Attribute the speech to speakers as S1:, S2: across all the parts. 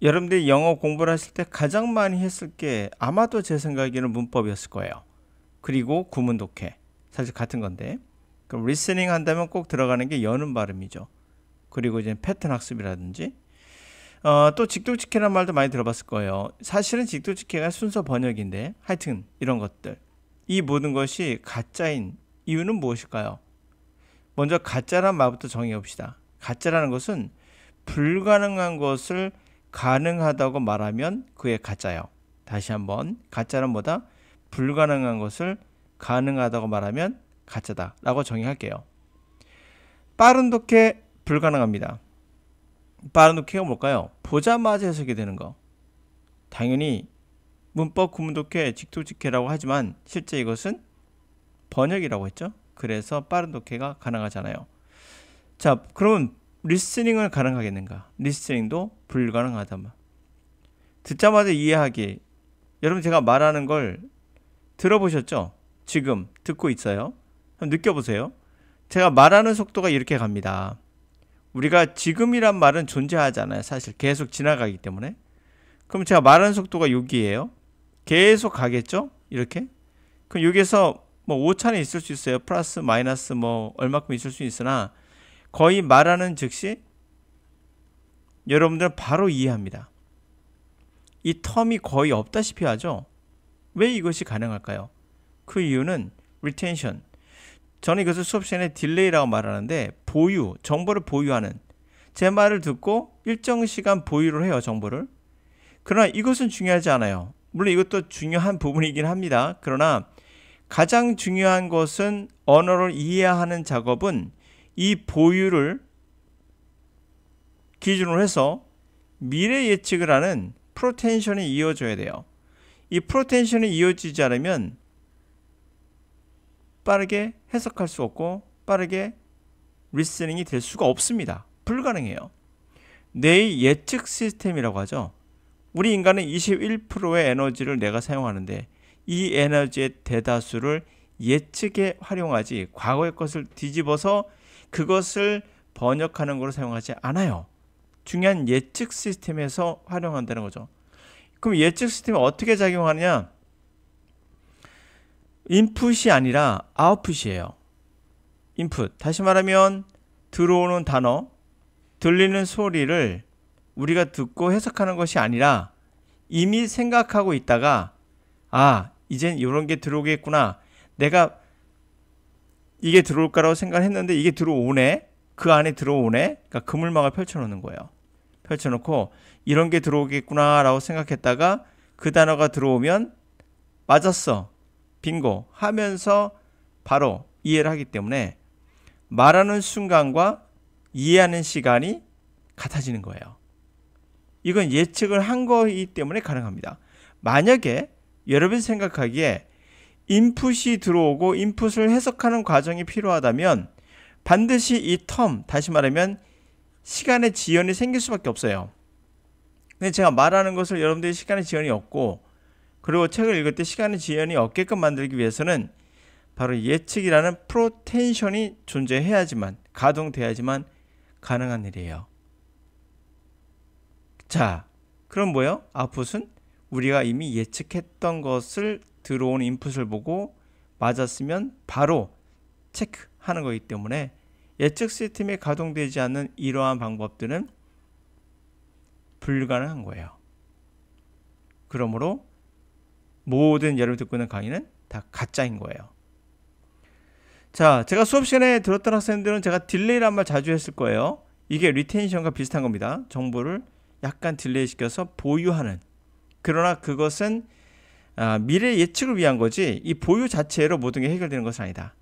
S1: 여러분들이 영어 공부를 하실 때 가장 많이 했을 게 아마도 제 생각에는 문법이었을 거예요. 그리고 구문 독해. 사실 같은 건데. 그럼 리스닝 한다면 꼭 들어가는 게 여는 발음이죠. 그리고 이제 패턴 학습이라든지. 또 직독직해라는 말도 많이 들어봤을 거예요. 사실은 직독직해가 순서 번역인데 하여튼 이런 것들. 이 모든 것이 가짜인 이유는 무엇일까요? 먼저 가짜란 말부터 정의해 봅시다. 가짜라는 것은 불가능한 것을 가능하다고 말하면 그게 가짜예요. 다시 한번 가짜는 뭐다? 불가능한 것을 가능하다고 말하면 가짜다 라고 정의할게요. 빠른 독해 불가능합니다. 빠른 독해가 뭘까요? 보자마자 해석이 되는 거. 당연히 문법 구문 독해 직독직해라고 하지만 실제 이것은 번역이라고 했죠. 그래서 빠른 독해가 가능하잖아요. 자, 그러면 리스닝을 가능하겠는가? 리스닝도 불가능하다만. 듣자마자 이해하기. 여러분 제가 말하는 걸 들어보셨죠? 지금 듣고 있어요. 한번 느껴보세요. 제가 말하는 속도가 이렇게 갑니다. 우리가 지금이란 말은 존재하잖아요. 사실 계속 지나가기 때문에. 그럼 제가 말하는 속도가 여기예요. 계속 가겠죠? 이렇게. 그럼 여기에서 뭐 오차는 있을 수 있어요. 플러스 마이너스 뭐 얼마큼 있을 수 있으나 거의 말하는 즉시 여러분들은 바로 이해합니다. 이 텀이 거의 없다시피 하죠. 왜 이것이 가능할까요? 그 이유는 retention. 저는 이것을 수업 시간에 딜레이라고 말하는데 보유, 정보를 보유하는. 제 말을 듣고 일정 시간 보유를 해요. 정보를. 그러나 이것은 중요하지 않아요. 물론 이것도 중요한 부분이긴 합니다. 그러나 가장 중요한 것은 언어를 이해하는 작업은 이 보유를 기준으로 해서 미래 예측을 하는 프로텐션이 이어져야 돼요. 이 프로텐션이 이어지지 않으면 빠르게 해석할 수 없고 빠르게 리스닝이 될 수가 없습니다. 불가능해요. 뇌의 예측 시스템이라고 하죠. 우리 인간은 21%의 에너지를 내가 사용하는데 이 에너지의 대다수를 예측에 활용하지 과거의 것을 뒤집어서 그것을 번역하는 것으로 사용하지 않아요. 중요한 예측 시스템에서 활용한다는 거죠. 그럼 예측 시스템이 어떻게 작용하느냐? 인풋이 아니라 아웃풋이에요. 인풋. 다시 말하면 들어오는 단어, 들리는 소리를 우리가 듣고 해석하는 것이 아니라 이미 생각하고 있다가 이젠 이런 게 들어오겠구나. 내가 이게 들어올까라고 생각했는데 이게 들어오네. 그 안에 들어오네. 그러니까 그물망을 펼쳐놓는 거예요. 펼쳐놓고 이런 게 들어오겠구나 라고 생각했다가 그 단어가 들어오면 맞았어. 빙고 하면서 바로 이해를 하기 때문에 말하는 순간과 이해하는 시간이 같아지는 거예요. 이건 예측을 한 거이기 때문에 가능합니다. 만약에 여러분이 생각하기에 인풋이 들어오고 인풋을 해석하는 과정이 필요하다면 반드시 이 텀, 다시 말하면 시간의 지연이 생길 수밖에 없어요. 근데 제가 말하는 것을 여러분들이 시간의 지연이 없고 그리고 책을 읽을 때 시간의 지연이 없게끔 만들기 위해서는 바로 예측이라는 프로텐션이 존재해야지만, 가동돼야지만 가능한 일이에요. 자, 그럼 뭐예요? 아웃풋은 우리가 이미 예측했던 것을 들어온 인풋을 보고 맞았으면 바로 체크하는 거기 때문에 예측 시스템이 가동되지 않는 이러한 방법들은 불가능한 거예요. 그러므로 모든 여러분이 듣고 있는 강의는 다 가짜인 거예요. 자, 제가 수업 시간에 들었던 학생들은 제가 딜레이란 말 자주 했을 거예요. 이게 리텐션과 비슷한 겁니다. 정보를 약간 딜레이 시켜서 보유하는. 그러나 그것은 미래 예측을 위한 거지 이 보유 자체로 모든 게 해결되는 것은 아니다.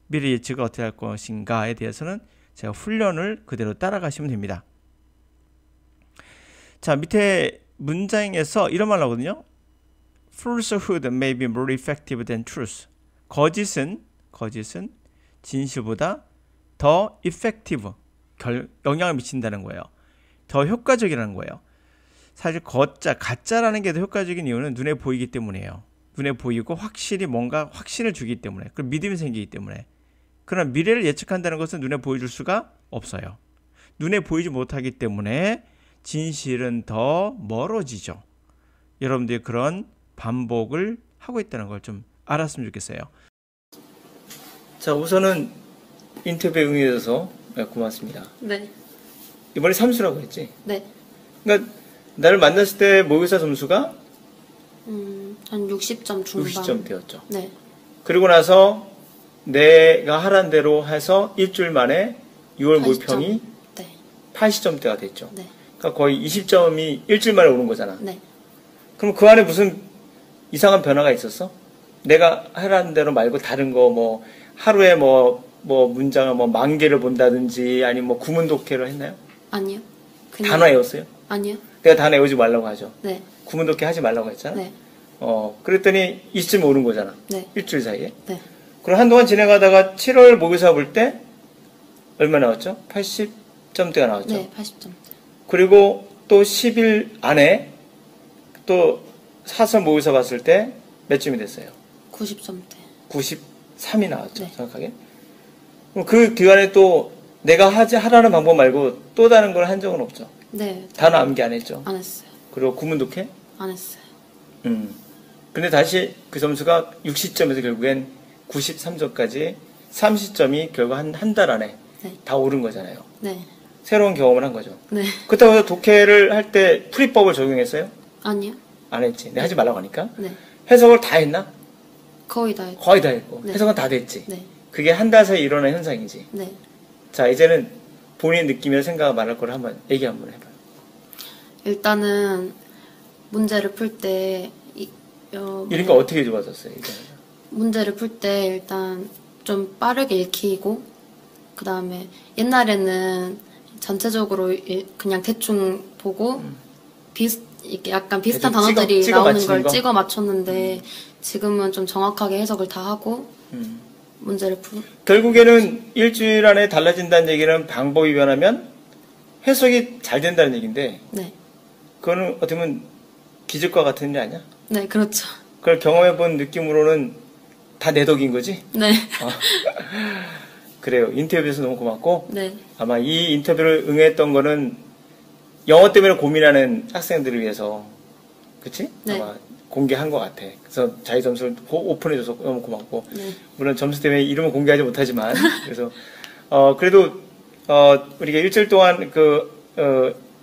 S1: 미래 예측을 어떻게 할 것인가에 대해서는 제가 훈련을 그대로 따라가시면 됩니다. 자, 밑에 문장에서 이런 말 나오거든요. Falsehood may be more effective than truth. 거짓은 진실보다 더 effective, 영향을 미친다는 거예요. 더 효과적이라는 거예요. 사실 가짜라는 게 더 효과적인 이유는 눈에 보이기 때문이에요. 눈에 보이고 확실히 뭔가 확신을 주기 때문에, 그럼 믿음이 생기기 때문에. 그러나 미래를 예측한다는 것은 눈에 보여줄 수가 없어요. 눈에 보이지 못하기 때문에 진실은 더 멀어지죠. 여러분들이 그런 반복을 하고 있다는 걸 좀 알았으면 좋겠어요. 자, 우선은 인터뷰에 응해줘서 고맙습니다.
S2: 네.
S1: 이번에 삼수라고 했지?
S2: 네.
S1: 그러니까 나를 만났을 때 모의고사 점수가
S2: 한 60점 중반.
S1: 60점대였죠.
S2: 네.
S1: 그리고 나서 내가 하란 대로 해서 일주일 만에 6월
S2: 80점.
S1: 모의평이
S2: 네.
S1: 80점대가 됐죠.
S2: 네.
S1: 그러니까 거의 20점이 일주일 만에 오는 거잖아.
S2: 네.
S1: 그럼 그 안에 무슨 이상한 변화가 있었어? 내가 하라는 대로 말고 다른 거 뭐 하루에 뭐 문장을 뭐 10,000개를 본다든지 아니면 뭐 구문 독해를 했나요?
S2: 아니요.
S1: 단어 외웠어요?
S2: 아니요.
S1: 내가 단어 외우지 말라고 하죠.
S2: 네.
S1: 구문 독해 하지 말라고 했잖아.
S2: 네.
S1: 그랬더니 20점이 오는 거잖아.
S2: 네.
S1: 일주일 사이에.
S2: 네.
S1: 그럼 한동안 진행하다가 7월 모의고사 볼 때 얼마 나왔죠? 80점대가 나왔죠.
S2: 네. 80점.
S1: 그리고 또 10일 안에 또 사설 모의고사 봤을 때 몇 점이 됐어요?
S2: 90점대.
S1: 93이 나왔죠.
S2: 네.
S1: 정확하게. 그럼 그 기간에 또 내가 하라는 방법 말고 또 다른 걸 한 적은 없죠.
S2: 네.
S1: 단어 암기 안 했죠.
S2: 안 했어요.
S1: 그리고 구문 독해?
S2: 안 했어요.
S1: 근데 다시 그 점수가 60점에서 결국엔 93점까지 30점이 결국 한 달 안에
S2: 네.
S1: 다 오른 거잖아요.
S2: 네.
S1: 새로운 경험을 한 거죠.
S2: 네.
S1: 그렇다고 해서 독해를 할 때 풀이법을 적용했어요?
S2: 아니요.
S1: 안 했지. 내가 하지 말라고 하니까.
S2: 네.
S1: 해석을 다 했나?
S2: 거의 다 했죠.
S1: 거의 다 했고.
S2: 네.
S1: 해석은 다 됐지.
S2: 네.
S1: 그게 한 달 사이에 일어난 현상이지.
S2: 네.
S1: 자, 이제는 본인 느낌이나 생각을 말할 거를 한번 얘기 한번 해봐요.
S2: 일단은 문제를 풀 때
S1: 이러니까 어떻게 좋아졌어요? 이제는?
S2: 문제를 풀 때 일단 좀 빠르게 읽히고 그 다음에 옛날에는 전체적으로 그냥 대충 보고 이렇게 약간 비슷한
S1: 대충
S2: 단어들이
S1: 찍어
S2: 나오는
S1: 맞히는
S2: 걸
S1: 거?
S2: 찍어 맞췄는데 지금은 좀 정확하게 해석을 다 하고 문제를
S1: 결국에는 일주일 안에 달라진다는 얘기는 방법이 변하면 해석이 잘 된다는 얘기인데
S2: 네.
S1: 그거는 어떻게 보면 기적과 같은 일 아니야?
S2: 네, 그렇죠.
S1: 그걸 경험해본 느낌으로는 다 내 덕인 거지?
S2: 네.
S1: 그래요. 인터뷰에서 너무 고맙고
S2: 네.
S1: 아마 이 인터뷰를 응했던 거는 영어 때문에 고민하는 학생들을 위해서 그치?
S2: 네. 아마
S1: 공개한 것 같아. 그래서 자기 점수를 오픈해줘서 너무 고맙고
S2: 네.
S1: 물론 점수 때문에 이름은 공개하지 못하지만 그래서 그래도 우리가 일주일 동안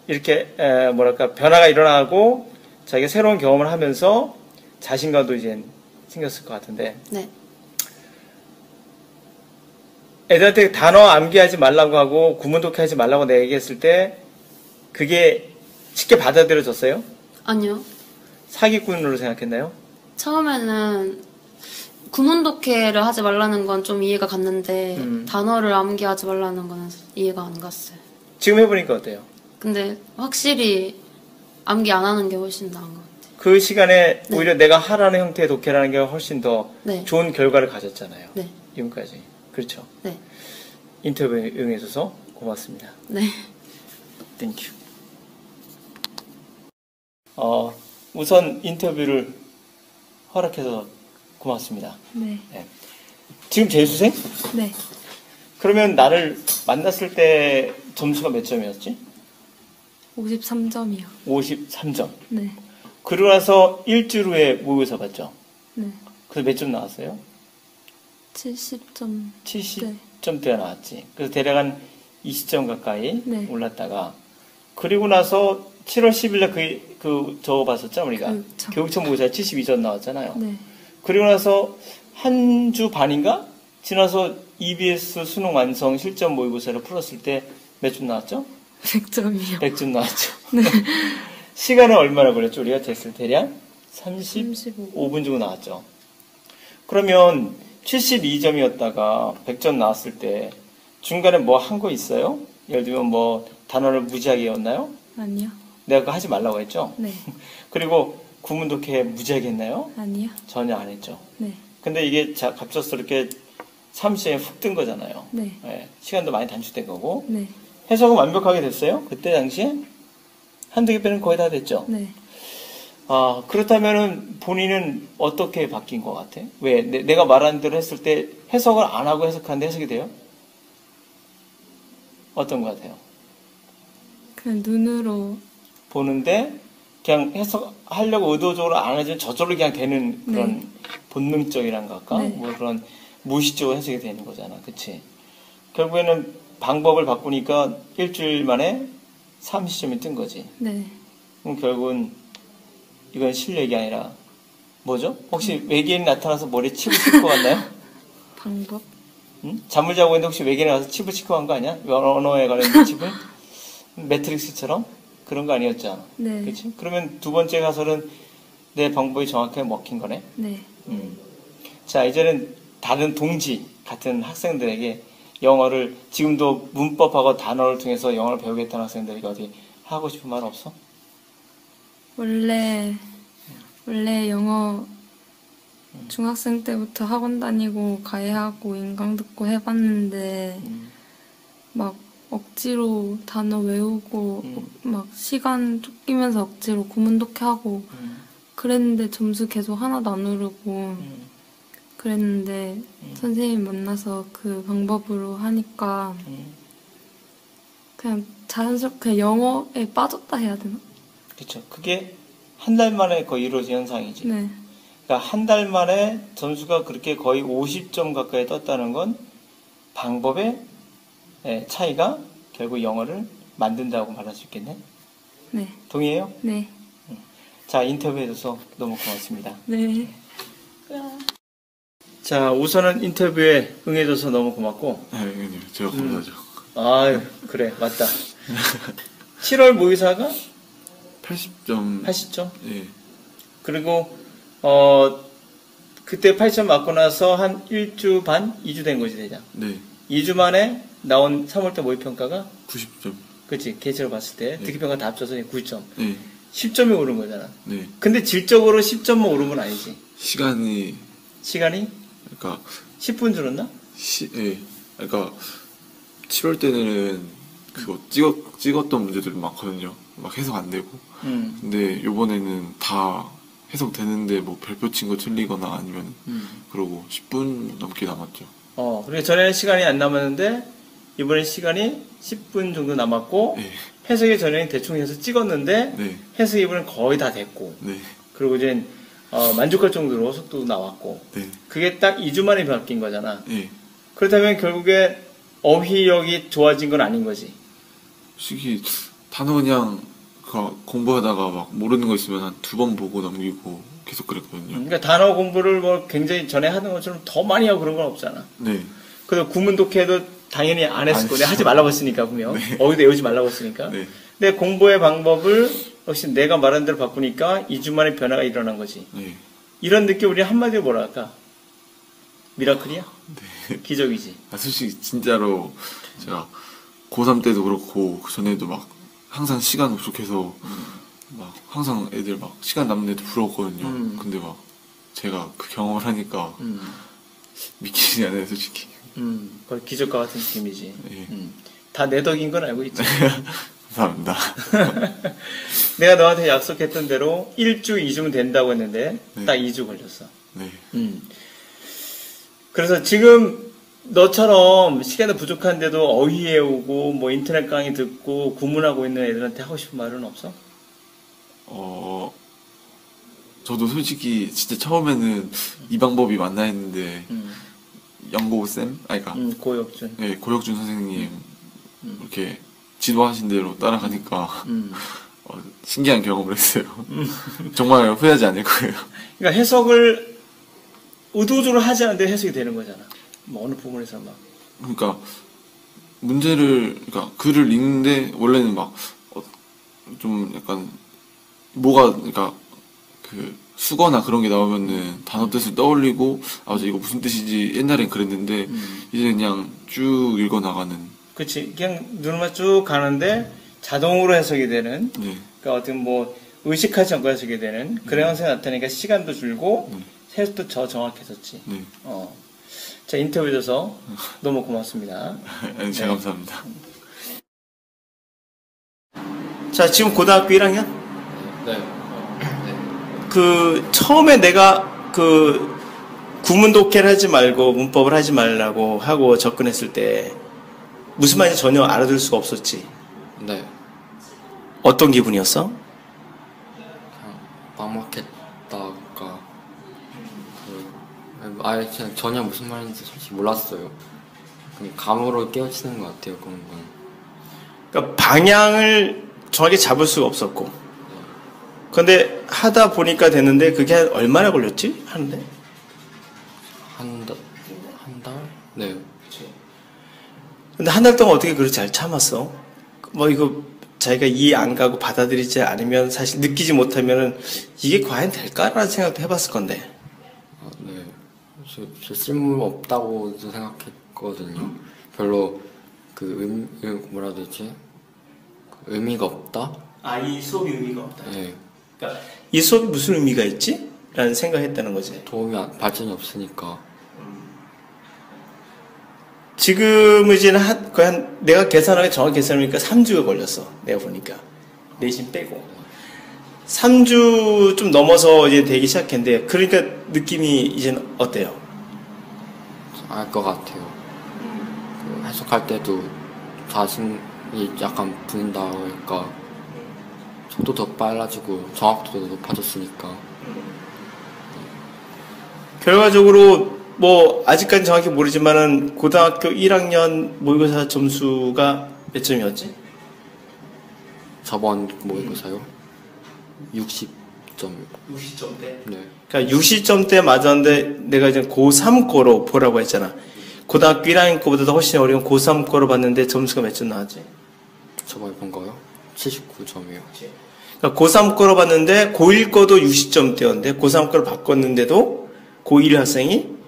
S1: 이렇게 뭐랄까 변화가 일어나고 자기가 새로운 경험을 하면서 자신감도 이제 생겼을 것 같은데
S2: 네.
S1: 애들한테 단어 암기하지 말라고 하고 구문 독해하지 말라고 내가 얘기했을 때 그게 쉽게 받아들여졌어요?
S2: 아니요.
S1: 사기꾼으로 생각했나요?
S2: 처음에는 구문 독해를 하지 말라는 건 좀 이해가 갔는데 단어를 암기하지 말라는 거는 이해가 안 갔어요.
S1: 지금 해보니까 어때요?
S2: 근데 확실히 암기 안 하는 게 훨씬 나은 것 같아요.
S1: 그 시간에
S2: 네.
S1: 오히려 내가 하라는 형태의 독해라는 게 훨씬 더
S2: 네.
S1: 좋은 결과를 가졌잖아요.
S2: 네.
S1: 지금까지. 그렇죠.
S2: 네.
S1: 인터뷰에 응해줘서 고맙습니다.
S2: 네.
S1: 땡큐. 우선 인터뷰를 허락해서 고맙습니다.
S3: 네.
S1: 네. 지금 재수생?
S3: 네.
S1: 그러면 나를 만났을 때 점수가 몇 점이었지?
S3: 53점이요.
S1: 53점.
S3: 네.
S1: 그러고 나서 일주일 후에 모의고사 봤죠?
S3: 네.
S1: 그래서 몇 점 나왔어요?
S3: 70점.
S1: 70점대가 나왔지. 그래서 대략 한 20점 가까이
S3: 네.
S1: 올랐다가 그리고 나서 7월 10일날 저거 봤었죠, 우리가?
S3: 그렇죠.
S1: 교육청 모의고사에 72점 나왔잖아요.
S3: 네.
S1: 그리고 나서 한 주 반인가? 지나서 EBS 수능 완성 실전 모의고사를 풀었을 때 몇 점 나왔죠?
S3: 100점이요.
S1: 100점 나왔죠.
S3: 네.
S1: 시간은 얼마나 걸렸죠? 우리가 됐을 대략
S3: 35.
S1: 35분 정도 나왔죠. 그러면 72점이었다가 100점 나왔을 때 중간에 뭐 한 거 있어요? 예를 들면 뭐 단어를 무지하게 외웠나요?
S3: 아니요.
S1: 내가 그거 하지 말라고 했죠?
S3: 네.
S1: 그리고 구문 독해 무지하게 했나요?
S3: 아니요.
S1: 전혀 안 했죠.
S3: 네.
S1: 근데 이게 갑작스럽게 30점에 훅 뜬 거잖아요.
S3: 네.
S1: 예, 시간도 많이 단축된 거고.
S3: 네.
S1: 해석은 완벽하게 됐어요? 그때 당시에? 한두 개 빼는 거의 다 됐죠?
S3: 네.
S1: 그렇다면은 본인은 어떻게 바뀐 것 같아? 왜? 내가 말한 대로 했을 때 해석을 안 하고 해석하는데 해석이 돼요? 어떤 것 같아요?
S3: 그냥 눈으로.
S1: 보는데 그냥 해석하려고 의도적으로 안 해주면 저절로 그냥 되는 그런
S3: 네.
S1: 본능적이란가 할까?
S3: 네.
S1: 뭐 그런 무의식적으로 해석이 되는 거잖아. 그치? 결국에는 방법을 바꾸니까 일주일 만에 30점이 뜬 거지.
S3: 네.
S1: 그럼 결국은 이건 실력이 아니라 뭐죠? 혹시 외계인이 나타나서 머리에 칩을 찍고 갔나요?
S3: 방법?
S1: 응? 잠을 자고 있는데 혹시 외계인이 와서 칩을 찍고 간 거 아니야? 언어에 관련된 칩을? 매트릭스처럼? 그런 거 아니었잖아.
S3: 네.
S1: 그치? 그러면 두 번째 가설은 내 방법이 정확하게 먹힌 거네?
S3: 네.
S1: 자, 이제는 다른 동지 같은 학생들에게 영어를 지금도 문법하고 단어를 통해서 영어를 배우겠다는 학생들에게 어디 하고 싶은 말 없어?
S3: 원래 영어 중학생 때부터 학원 다니고 가해하고 인강 듣고 해봤는데 막 억지로 단어 외우고 막 시간 쫓기면서 억지로 구문독해하고 그랬는데 점수 계속 하나도 안 오르고 그랬는데 선생님 만나서 그 방법으로 하니까 그냥 자연스럽게 그냥 영어에 빠졌다 해야 되나?
S1: 그쵸. 그게 한 달 만에 거의 이루어진 현상이지.
S3: 네.
S1: 그러니까 한 달 만에 점수가 그렇게 거의 50점 가까이 떴다는 건 방법의 차이가 결국 영어를 만든다고 말할 수 있겠네.
S3: 네.
S1: 동의해요?
S3: 네.
S1: 자, 인터뷰해줘서 너무 고맙습니다.
S3: 네.
S1: 자, 우선은 인터뷰에 응해줘서 너무 고맙고.
S4: 아니요, 제가 감사하죠.
S1: 아유, 그래, 맞다. 7월 모의사가
S4: 80점.
S1: 80점?
S4: 예.
S1: 그리고, 그때 80점 맞고 나서 한 1주 반? 2주 된 거지, 대장.
S4: 네.
S1: 2주 만에 나온 3월달 모의평가가
S4: 90점.
S1: 그치, 개체로 봤을 때
S4: 네.
S1: 듣기평가 다 합쳐서 9점.
S4: 네.
S1: 10점이 오른 거잖아.
S4: 네.
S1: 근데 질적으로 10점만 오른 건 아니지.
S4: 시간이,
S1: 시간이
S4: 그러니까,
S1: 10분 줄었나?
S4: 예. 그러니까, 7월 때는 그거 찍었던 문제들이 많거든요. 막 해석 안 되고. 근데 요번에는 다 해석되는데 뭐 별표 친 거 틀리거나 아니면 그러고 10분 넘게 남았죠.
S1: 그러니까 전에는 시간이 안 남았는데 이번에 시간이 10분 정도 남았고
S4: 네.
S1: 해석이 전에는 대충 해서 찍었는데
S4: 네.
S1: 해석이 이번엔 거의 다 됐고
S4: 네.
S1: 그리고 이제 만족할 정도로 속도 나왔고
S4: 네.
S1: 그게 딱 2주 만에 바뀐 거잖아.
S4: 네.
S1: 그렇다면 결국에 어휘력이 좋아진 건 아닌 거지.
S4: 솔직히 단어 그냥 공부하다가 막 모르는 거 있으면 한 2번 보고 넘기고 계속 그랬거든요.
S1: 그러니까 단어 공부를 뭐 굉장히 전에 하던 것처럼 더 많이 하고 그런 건 없잖아.
S4: 네.
S1: 그래서 구문 독해도 당연히 안 했을
S4: 안
S1: 거야. 하지
S4: 했죠.
S1: 말라고 했으니까 분명.
S4: 네.
S1: 어디도 외우지 말라고 했으니까.
S4: 네.
S1: 근데 공부의 방법을 역시 내가 말한 대로 바꾸니까 2주 만에 변화가 일어난 거지.
S4: 네.
S1: 이런 느낌 우리 한마디로 뭐라 할까? 미라클이야?
S4: 네.
S1: 기적이지.
S4: 솔직히 진짜로 제가 고3 때도 그렇고 그 전에도 막 항상 시간 부족해서 막 항상 애들 막 시간 남는 애들 부러웠거든요. 근데 막 제가 그 경험을 하니까 믿기지 않아요, 솔직히.
S1: 거의 기적과 같은 느낌이지.
S4: 예.
S1: 다 내 덕인 건 알고 있지.
S4: 감사합니다.
S1: 내가 너한테 약속했던 대로 1주, 2주면 된다고 했는데
S4: 네.
S1: 딱 2주 걸렸어.
S4: 네.
S1: 그래서 지금 너처럼 시간이 부족한데도 어휘 외우고 뭐 인터넷 강의 듣고 구문하고 있는 애들한테 하고 싶은 말은 없어?
S4: 저도 솔직히 진짜 처음에는 이 방법이 맞나 했는데 영고쌤? 그러니까
S1: 고역준.
S4: 네, 고혁준 선생님 이렇게 지도하신 대로 따라가니까 신기한 경험을 했어요. 정말 후회하지 않을 거예요.
S1: 그러니까 해석을 의도적으로 하지 않는데 해석이 되는 거잖아. 뭐 어느 부분에서 막.
S4: 그러니까 그러니까 글을 읽는데 원래는 막 좀 약간 그러니까 그 수거나 그런 게 나오면은 단어 뜻을 떠올리고 맞아 이거 무슨 뜻이지 옛날엔 그랬는데 이제 그냥 쭉 읽어 나가는.
S1: 그치. 그냥 눈만 쭉 가는데 자동으로 해석이 되는.
S4: 네.
S1: 그러니까 어떤 뭐 의식하지 않고 해석이 되는 그런 현상이 나타나니까 시간도 줄고 해석도 더 정확해졌지.
S4: 네.
S1: 자, 인터뷰 줘서 너무 고맙습니다.
S4: 아니, 제가 감사합니다.
S1: 자, 지금 고등학교 1학년?
S5: 네.
S1: 그, 처음에 내가 그, 구문 독해를 하지 말고 문법을 하지 말라고 하고 접근했을 때, 무슨 말인지 전혀 알아들 수가 없었지.
S5: 네.
S1: 어떤 기분이었어?
S5: 막막했다가 아예 그냥 전혀 무슨 말인지 솔직히 몰랐어요. 그냥 감으로 깨우치는 것 같아요. 그런 건.
S1: 그러니까 방향을 정확히 잡을 수가 없었고. 그런데 하다 보니까 됐는데 그게 얼마나 걸렸지? 하는데?
S5: 한 달? 네.
S1: 근데 한 달 동안 어떻게 그렇게 잘 참았어? 뭐 이거 자기가 이해 안 가고 받아들이지 않으면 사실 느끼지 못하면은 이게 과연 될까라는 생각도 해봤을 건데.
S5: 네. 저 쓸모없다고 생각했거든요. 별로 뭐라 해야 되지? 의미가 없다?
S1: 아, 이 수업이 의미가 없다.
S5: 네.
S1: 그러니까 이 수업이 무슨 의미가 있지? 라는 생각했다는 거지.
S5: 발전이 없으니까.
S1: 지금은 이제 거의 내가 계산하기 정확히 계산하니까 3주가 걸렸어. 내가 보니까. 내신 빼고. 3주 좀 넘어서 이제 되기 시작했는데, 그러니까 느낌이 이제는 어때요?
S5: 알 것 같아요. 해석할 때도 자신이 약간 붙는다 할까. 속도 더 빨라지고 정확도도 높아졌으니까.
S1: 결과적으로 뭐 아직까지 정확히 모르지만은 고등학교 1학년 모의고사 점수가 몇 점이었지?
S5: 저번 모의고사요? 60점.
S1: 60점대?
S5: 네.
S1: 그러니까 60점대 맞았는데 내가 이제 고3 거로 보라고 했잖아. 고등학교 1학년 거보다 훨씬 어려운 고3 거로 봤는데 점수가 몇 점 나왔지?
S5: 저번에 본 거요? 79점이요.
S1: 그러니까 고3 거로 봤는데 고1 거도 60점대였는데 고3 거로 바꿨는데도 고1 학생이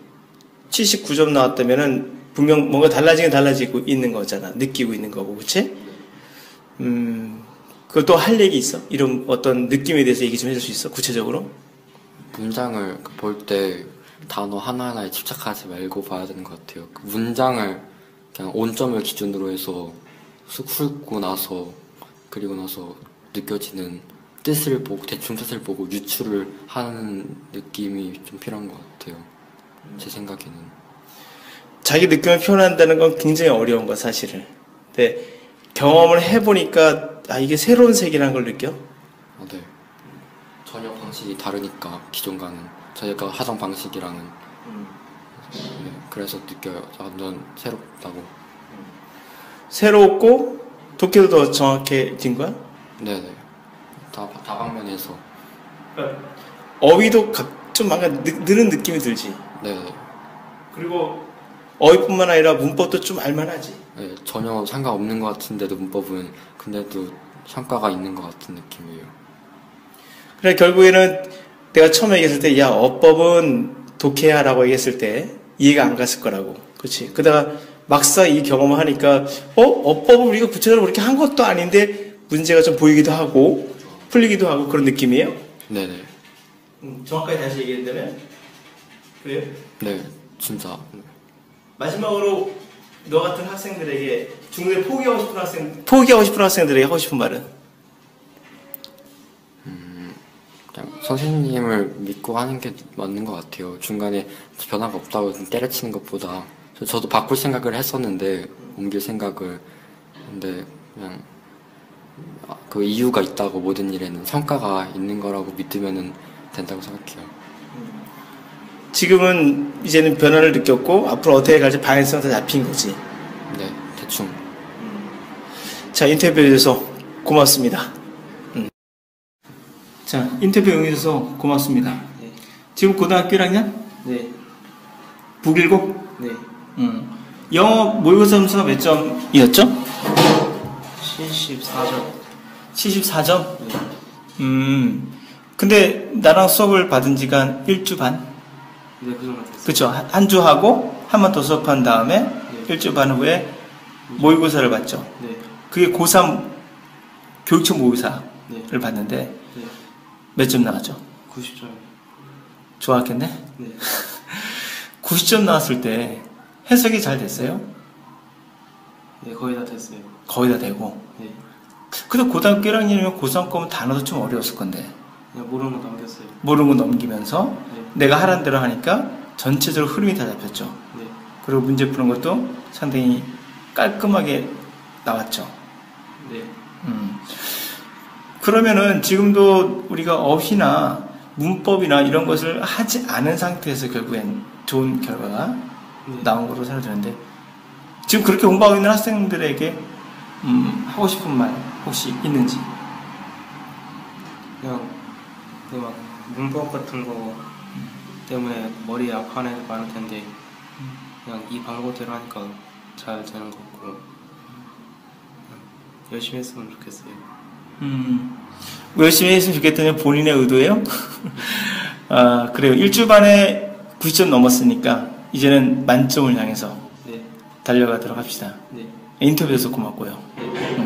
S1: 79점 나왔다면은 분명 뭔가 달라지고 있는 거잖아. 느끼고 있는 거고, 그치? 그것도 할 얘기 있어? 이런 어떤 느낌에 대해서 얘기 좀 해줄 수 있어? 구체적으로?
S5: 문장을 볼 때 단어 하나하나에 집착하지 말고 봐야 되는 것 같아요. 그 문장을 그냥 온점을 기준으로 해서 쑥 훑고 나서 그리고 나서 느껴지는 뜻을 보고 대충 뜻을 보고 유추를 하는 느낌이 좀 필요한 것 같아요. 제 생각에는.
S1: 자기 느낌을 표현한다는 건 굉장히 어려운 거야, 사실은. 근데 경험을 해보니까 아, 이게 새로운 세계라는 걸 느껴?
S5: 아, 네. 전혀 방식이 다르니까 기존과는 저희가 하던 방식이랑은 네, 그래서 느껴요. 완전 새롭다고.
S1: 새롭고 독해도 더 정확해진 거야?
S5: 네네. 다방면에서.
S1: 어휘도 좀 뭔가 느는 느낌이 들지.
S5: 네네.
S1: 그리고 어휘뿐만 아니라 문법도 좀 알만하지.
S5: 네, 전혀 상관없는 것 같은데도 문법은 근데도 성과가 있는 것 같은 느낌이에요.
S1: 그래 결국에는 내가 처음에 얘기했을 때 야 어법은 독해야라고 얘기했을 때 이해가 안 갔을 거라고. 그렇지. 그러다가 막상 이 경험을 하니까 어법을 우리가 구체적으로 그렇게 한 것도 아닌데 문제가 좀 보이기도 하고 풀리기도 하고 그런 느낌이에요?
S5: 네네.
S1: 정확하게 다시 얘기한다면? 그래요?
S5: 네, 진짜.
S1: 마지막으로 너 같은 학생들에게 중국에 포기하고 싶은 학생들에게 하고 싶은 말은?
S5: 그냥 선생님을 믿고 하는 게 맞는 것 같아요. 중간에 변화가 없다고 때려치는 것보다 저도 바꿀 생각을 했었는데 옮길 생각을 근데 그냥 그 이유가 있다고 모든 일에는 성과가 있는 거라고 믿으면 된다고 생각해요.
S1: 지금은 이제는 변화를 느꼈고 앞으로 어떻게 갈지 방향성이 다 잡힌 거지.
S5: 네, 대충.
S1: 자, 인터뷰에 대해서 고맙습니다. 자, 인터뷰 응해주셔서 고맙습니다.
S6: 네.
S1: 지금 고등학교 1학년?
S6: 네.
S1: 북일고?
S6: 네.
S1: 영어 모의고사 점수가 몇 점이었죠?
S6: 74점.
S1: 74점?
S6: 네.
S1: 근데 나랑 수업을 받은 지가 한 1주 반?
S6: 네, 그 정도 됐어요.
S1: 그쵸. 한 주 하고 한 번 더 수업한 다음에
S6: 네.
S1: 1주 반 후에 모의고사를 봤죠.
S6: 네.
S1: 그게 고3 교육청 모의고사를
S6: 네.
S1: 봤는데
S6: 네.
S1: 몇 점 나왔죠?
S6: 90점.
S1: 좋았겠네?
S6: 네.
S1: 90점 나왔을 때 해석이 잘 됐어요?
S6: 네, 거의 다 됐어요.
S1: 거의 다 되고.
S6: 네.
S1: 근데 고등학교 1학년이면 고3 거면 단어도 좀 어려웠을 건데
S6: 그냥 모르는 거 넘겼어요.
S1: 모르는 거 넘기면서
S6: 네.
S1: 내가 하라는 대로 하니까 전체적으로 흐름이 다 잡혔죠.
S6: 네.
S1: 그리고 문제 푸는 것도 상당히 깔끔하게 나왔죠.
S6: 네.
S1: 그러면은 지금도 우리가 어휘나 문법이나 이런 것을 하지 않은 상태에서 결국엔 좋은 결과가 나온 거로 생각되는데 지금 그렇게 공부하고 있는 학생들에게 하고 싶은 말 혹시 있는지?
S6: 그냥 막 문법 같은 거 때문에 머리 아파하는 애들 많을 텐데 그냥 이 방법대로 하니까 잘 되는 것 같고 그냥 열심히 했으면 좋겠어요.
S1: 열심히 했으면 좋겠다는 본인의 의도예요? 아, 그래요. 1주 반에 90점 넘었으니까 이제는 만점을 향해서
S6: 네.
S1: 달려가도록 합시다.
S6: 네.
S1: 인터뷰에서 고맙고요.
S6: 네.